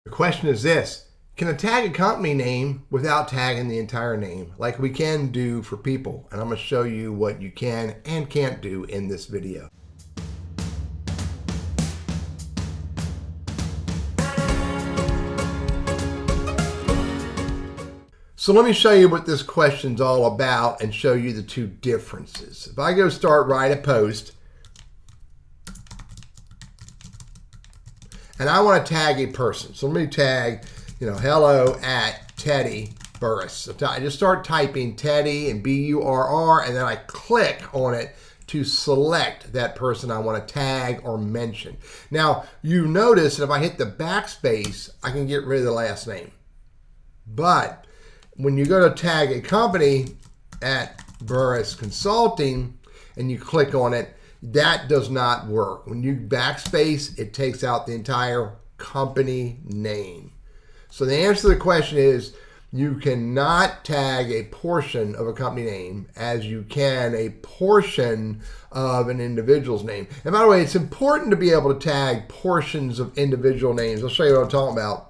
The question is this: can I tag a company name without tagging the entire name like we can do for people? And I'm going to show you what you can and can't do in this video. So let me show you what this question's all about and show you the two differences. If I go start write a post, and I want to tag a person. So let me tag, hello at Teddy Burriss. So I just start typing Teddy and B-U-R-R, and then I click on it to select that person I want to tag or mention. Now, you notice that if I hit the backspace, I can get rid of the last name. But when you go to tag a company at Burriss Consulting and you click on it, that does not work. When you backspace, it takes out the entire company name. So the answer to the question is you cannot tag a portion of a company name as you can a portion of an individual's name. And by the way, it's important to be able to tag portions of individual names. I'll show you what I'm talking about.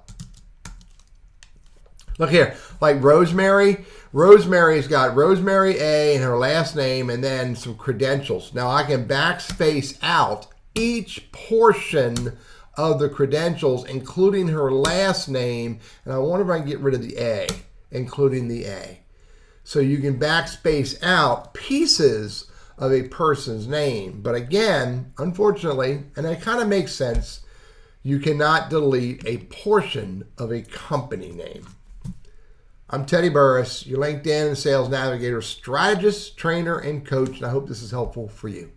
Look here, like Rosemary. Rosemary's got Rosemary A and her last name and then some credentials. Now I can backspace out each portion of the credentials, including her last name. And I wonder if I can get rid of the A, including the A. So you can backspace out pieces of a person's name. But again, unfortunately, and it kind of makes sense, you cannot delete a portion of a company name. I'm Teddy Burriss, your LinkedIn and Sales Navigator strategist, trainer, and coach, and I hope this is helpful for you.